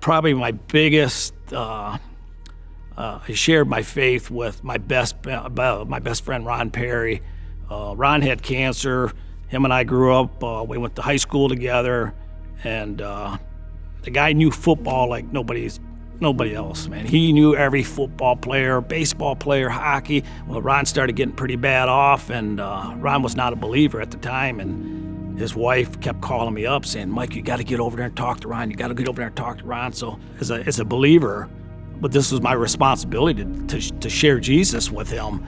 Probably my biggest. I shared my faith with my best friend Ron Perry. Ron had cancer. Him and I grew up. We went to high school together, and the guy knew football like nobody else, man. He knew every football player, baseball player, hockey. Well, Ron started getting pretty bad off, and Ron was not a believer at the time, and his wife kept calling me up saying, Mike, you got to get over there and talk to Ron. You got to get over there and talk to Ron. So as a believer, but this was my responsibility to share Jesus with him.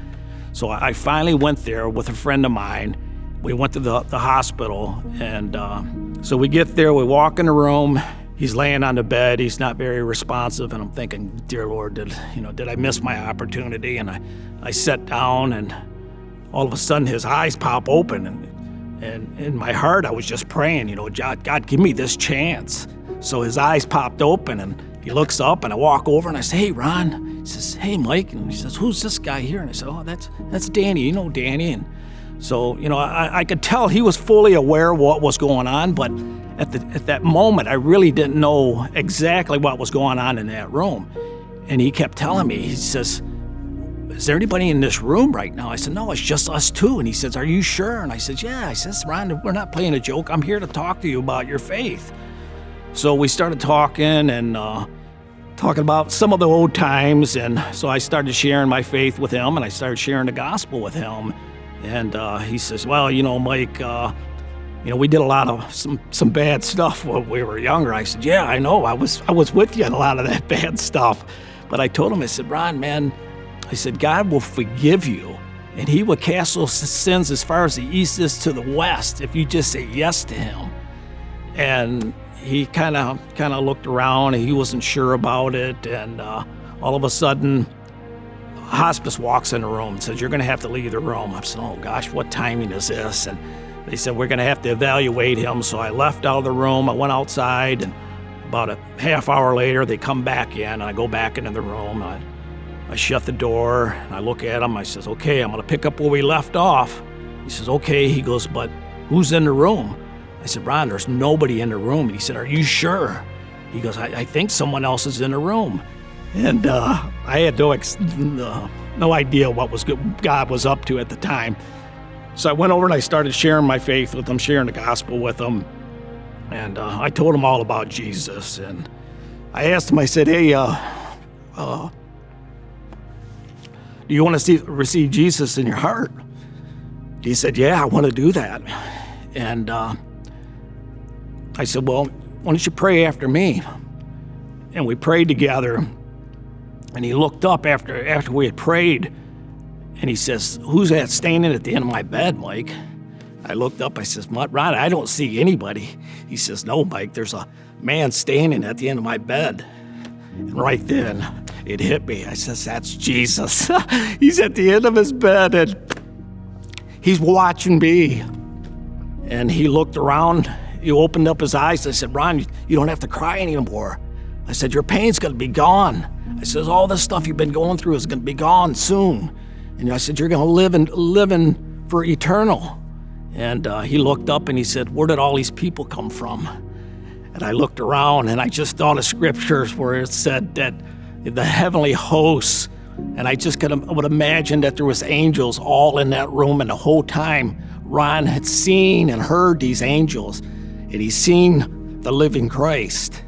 So I finally went there with a friend of mine. We went to the hospital, and so we get there, we walk in the room. He's laying on the bed. He's not very responsive, and I'm thinking, dear Lord, did I miss my opportunity? And I sat down, and all of a sudden his eyes pop open, and in my heart I was just praying, God, give me this chance. So his eyes popped open, and he looks up, and I walk over, and I say, hey, Ron. He says, hey, Mike. And he says, who's this guy here? And I said, oh, that's Danny. You know Danny. And so, I could tell he was fully aware of what was going on, but at that moment, I really didn't know exactly what was going on in that room. And he kept telling me, he says, is there anybody in this room right now? I said, no, it's just us two. And he says, are you sure? And I said, yeah. I says, Ron, we're not playing a joke. I'm here to talk to you about your faith. So we started talking and talking about some of the old times. And so I started sharing my faith with him, and I started sharing the gospel with him. And he says, well, Mike, we did a lot of some bad stuff when we were younger. I said, yeah, I know. I was with you in a lot of that bad stuff. But I told him, I said, Ron, man, I said, God will forgive you, and he will cast those sins as far as the east is to the west if you just say yes to him. And he kind of looked around, and he wasn't sure about it. And all of a sudden, hospice walks in the room and says, you're going to have to leave the room. I said, oh, gosh, what timing is this? And they said, we're going to have to evaluate him. So I left out of the room. I went outside, and about a half hour later, they come back in, and I go back into the room. I shut the door, and I look at him. I says, okay, I'm going to pick up where we left off. He says, okay. He goes, but who's in the room? I said, Ron, there's nobody in the room. And he said, are you sure? He goes, I think someone else is in the room. And I had no idea what God was up to at the time. So I went over and I started sharing my faith with him, sharing the gospel with him. And I told him all about Jesus. And I asked him, I said, hey, do you want to receive Jesus in your heart? He said, yeah, I want to do that. And I said, well, why don't you pray after me? And we prayed together. And he looked up after we had prayed, and he says, who's that standing at the end of my bed, Mike? I looked up, I says, Ron, I don't see anybody. He says, no, Mike, there's a man standing at the end of my bed. And right then, it hit me. I says, that's Jesus. He's at the end of his bed, and he's watching me. And he looked around, he opened up his eyes. I said, Ron, you don't have to cry anymore. I said, your pain's gonna be gone. I says, all this stuff you've been going through is going to be gone soon. And I said, you're going to live in for eternal. And he looked up and he said, where did all these people come from? And I looked around and I just thought of scriptures where it said that the heavenly hosts, and I would imagine that there was angels all in that room, and the whole time Ron had seen and heard these angels, and he's seen the living Christ.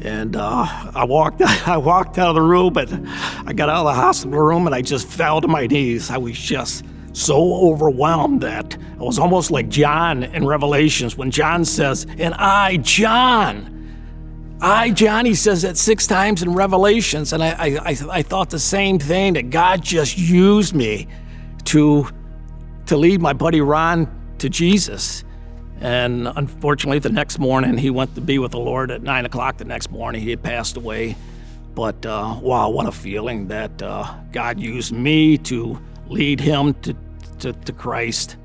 And I walked out of the room, and I got out of the hospital room, and I just fell to my knees. I was just so overwhelmed that I was almost like John in Revelations when John says, and I, John, he says that 6 times in Revelations. And I thought the same thing, that God just used me to lead my buddy Ron to Jesus. And unfortunately, the next morning, he went to be with the Lord at 9 o'clock the next morning. He had passed away. But wow, what a feeling that God used me to lead him to Christ.